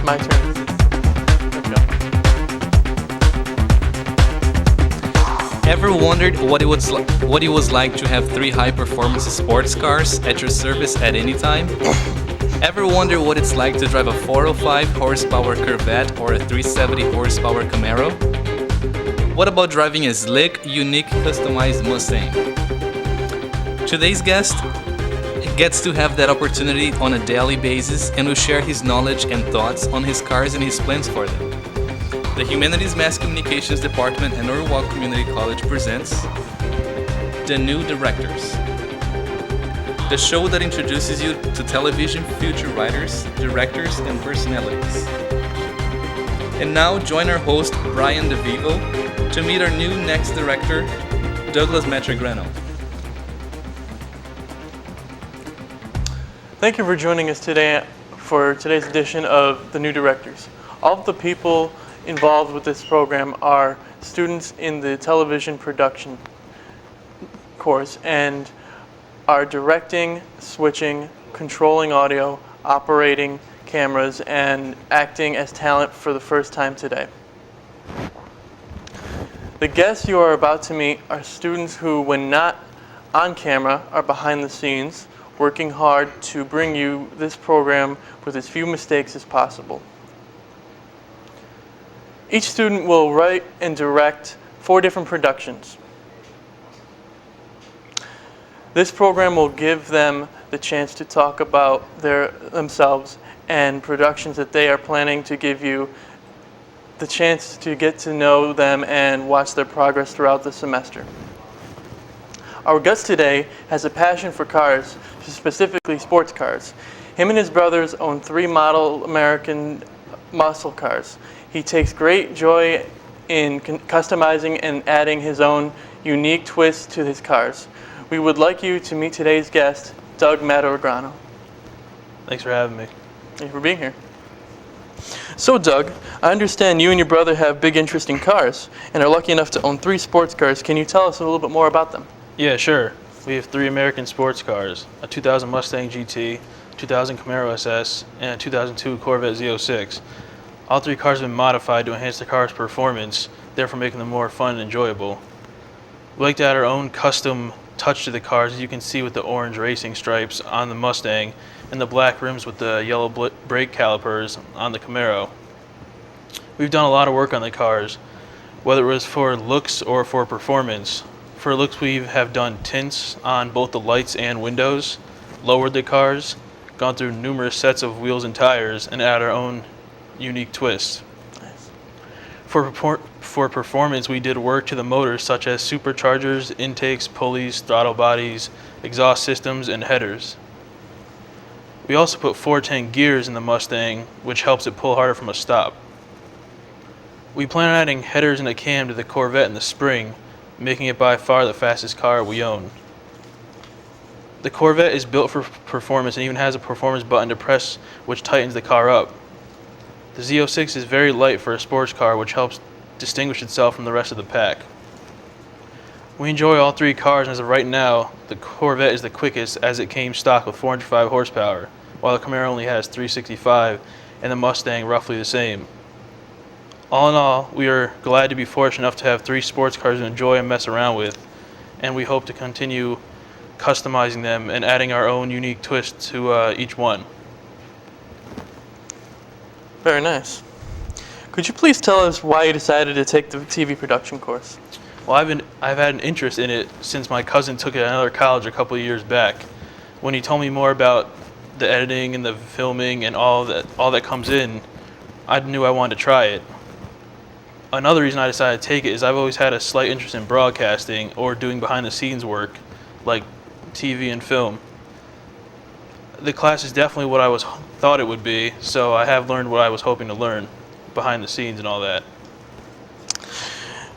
it's my turn. Okay. Ever wondered what it was like to have three high-performance sports cars at your service at any time? Ever wonder what it's like to drive a 405 horsepower Corvette or a 370 horsepower Camaro? What about driving a slick, unique, customized Mustang? Today's guest gets to have that opportunity on a daily basis and will share his knowledge and thoughts on his cars and his plans for them. The Humanities Mass Communications Department at Norwalk Community College presents The New Directors, the show that introduces you to television future writers, directors, and personalities. And now join our host, Brian DeVivo, to meet our new next director, Douglas Matregrano. Thank you for joining us today for today's edition of The New Directors. All of the people involved with this program are students in the television production course and are directing, switching, controlling audio, operating cameras, and acting as talent for the first time today. The guests you are about to meet are students who, when not on camera, are behind the scenes, working hard to bring you this program with as few mistakes as possible. Each student will write and direct 4 different productions. This program will give them the chance to talk about themselves and productions that they are planning to give you the chance to get to know them and watch their progress throughout the semester. Our guest today has a passion for cars, specifically sports cars. Him and his brothers own 3 model American muscle cars. He takes great joy in customizing and adding his own unique twist to his cars. We would like you to meet today's guest, Doug Matregrano. Thanks for having me. Thank you for being here. So Doug, I understand you and your brother have big interest in cars and are lucky enough to own 3 sports cars. Can you tell us a little bit more about them? Yeah, sure. We have 3 American sports cars, a 2000 Mustang GT, 2000 Camaro SS, and a 2002 Corvette Z06. All 3 cars have been modified to enhance the car's performance, therefore making them more fun and enjoyable. We like to add our own custom touch to the cars, as you can see with the orange racing stripes on the Mustang and the black rims with the yellow brake calipers on the Camaro. We've done a lot of work on the cars, whether it was for looks or for performance. For looks, we have done tints on both the lights and windows, lowered the cars, gone through numerous sets of wheels and tires, and add our own unique twist. Nice. For performance, we did work to the motors such as superchargers, intakes, pulleys, throttle bodies, exhaust systems, and headers. We also put 410 gears in the Mustang, which helps it pull harder from a stop. We plan on adding headers and a cam to the Corvette in the spring, making it by far the fastest car we own. The Corvette is built for performance and even has a performance button to press, which tightens the car up. The Z06 is very light for a sports car, which helps distinguish itself from the rest of the pack. We enjoy all 3 cars, and as of right now, the Corvette is the quickest as it came stock with 405 horsepower, while the Camaro only has 365, and the Mustang roughly the same. All in all, we are glad to be fortunate enough to have 3 sports cars to enjoy and mess around with, and we hope to continue customizing them and adding our own unique twist to each one. Very nice. Could you please tell us why you decided to take the TV production course? Well, I've had an interest in it since my cousin took it at another college a couple of years back. When he told me more about the editing and the filming and all that comes in, I knew I wanted to try it. Another reason I decided to take it is I've always had a slight interest in broadcasting or doing behind the scenes work like TV and film. The class is definitely what I thought it would be, so I have learned what I was hoping to learn behind the scenes and all that.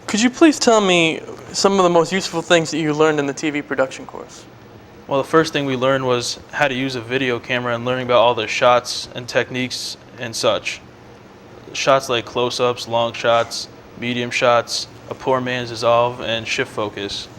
Could you please tell me some of the most useful things that you learned in the TV production course? Well, the first thing we learned was how to use a video camera and learning about all the shots and techniques and such. Shots like close-ups, long shots, medium shots, a poor man's dissolve, and shift focus.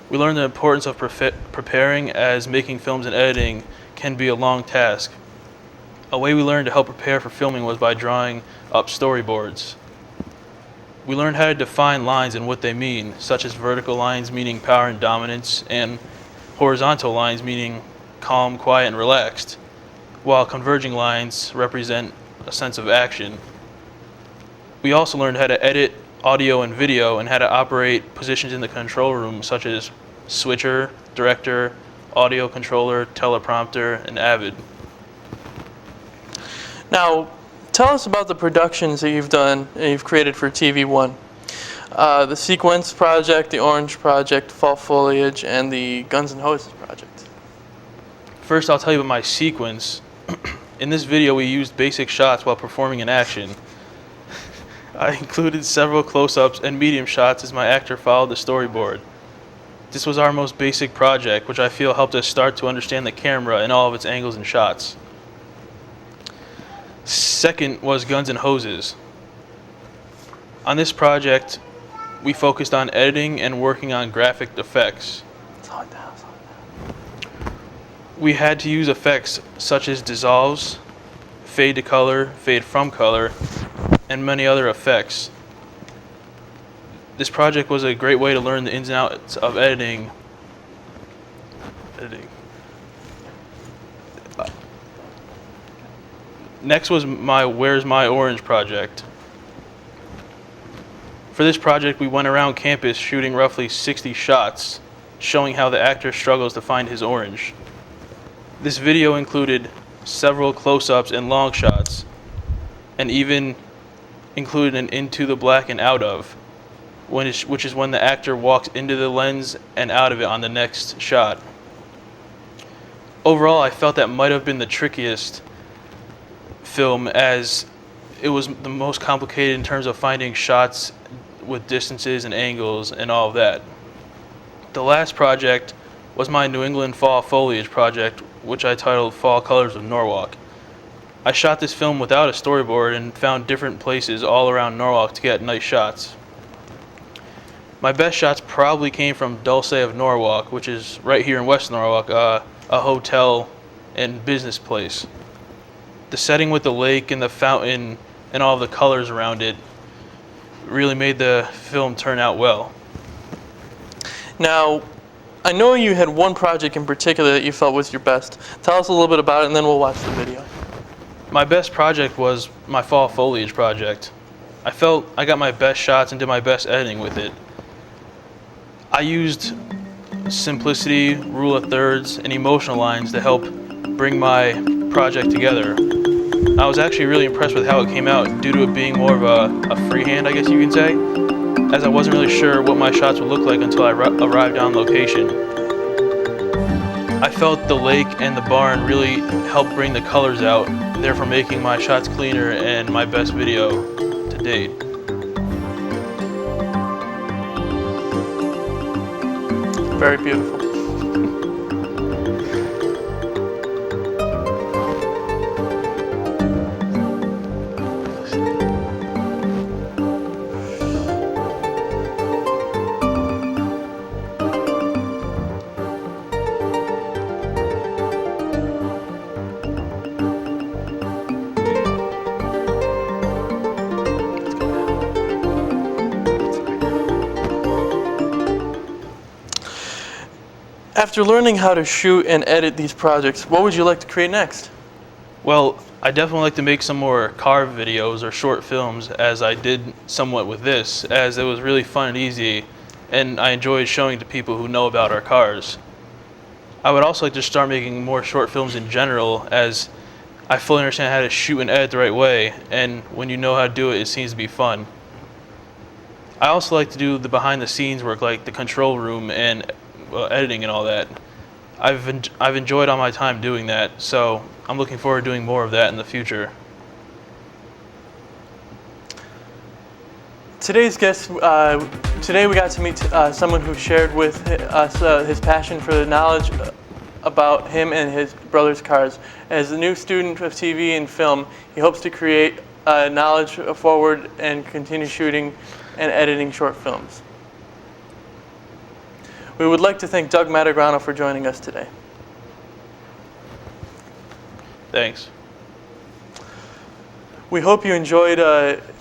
We learned the importance of preparing, as making films and editing can be a long task. A way we learned to help prepare for filming was by drawing up storyboards. We learned how to define lines and what they mean, such as vertical lines meaning power and dominance, and horizontal lines meaning calm, quiet, and relaxed, while converging lines represent a sense of action. We also learned how to edit audio and video and how to operate positions in the control room, such as switcher, director, audio controller, teleprompter, and Avid. Now, tell us about the productions that you've done and you've created for TV1. The Sequence Project, the Orange Project, Fall Foliage, and the Guns and Hoses Project. First, I'll tell you about my sequence. In this video, we used basic shots while performing an action. I included several close-ups and medium shots as my actor followed the storyboard. This was our most basic project, which I feel helped us start to understand the camera and all of its angles and shots. Second was Guns and Hoses. On this project, we focused on editing and working on graphic effects. We had to use effects such as dissolves, fade to color, fade from color, and many other effects. This project was a great way to learn the ins and outs of editing. Next was my Where's My Orange project. For this project, we went around campus shooting roughly 60 shots, showing how the actor struggles to find his orange. This video included several close-ups and long shots, and even included an into the black and out of, which is when the actor walks into the lens and out of it on the next shot. Overall, I felt that might have been the trickiest film, as it was the most complicated in terms of finding shots with distances and angles and all of that. The last project was my New England Fall Foliage project, which I titled Fall Colors of Norwalk. I shot this film without a storyboard and found different places all around Norwalk to get nice shots. My best shots probably came from Dulce of Norwalk, which is right here in West Norwalk, a hotel and business place. The setting with the lake and the fountain and all of the colors around it really made the film turn out well. Now, I know you had one project in particular that you felt was your best. Tell us a little bit about it and then we'll watch the video. My best project was my Fall Foliage project. I felt I got my best shots and did my best editing with it. I used simplicity, rule of thirds, and emotional lines to help bring my project together. I was actually really impressed with how it came out due to it being more of a freehand, I guess you can say, as I wasn't really sure what my shots would look like until I arrived on location. I felt the lake and the barn really helped bring the colors out, therefore making my shots cleaner and my best video to date. Very beautiful. After learning how to shoot and edit these projects, what would you like to create next? Well, I definitely like to make some more car videos or short films, as I did somewhat with this, as it was really fun and easy, and I enjoyed showing to people who know about our cars. I would also like to start making more short films in general, as I fully understand how to shoot and edit the right way, and when you know how to do it, it seems to be fun. I also like to do the behind the scenes work, like the control room and editing and all that. I've enjoyed all my time doing that, so I'm looking forward to doing more of that in the future. Today's guest, today we got to meet someone who shared with us his passion for the knowledge about him and his brother's cars. As a new student of TV and film, he hopes to create knowledge forward and continue shooting and editing short films. We would like to thank Doug Matregrano for joining us today. Thanks. We hope you enjoyed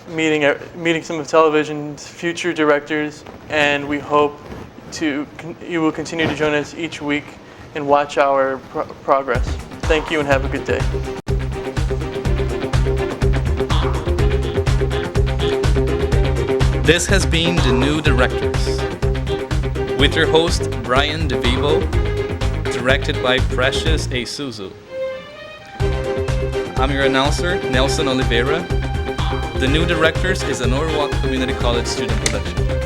meeting some of television's future directors, and we hope you will continue to join us each week and watch our progress. Thank you and have a good day. This has been The New Directors, with your host Brian DeVivo, directed by Precious A. Suzu. I'm your announcer, Nelson Oliveira. The New Directors is a Norwalk Community College student production.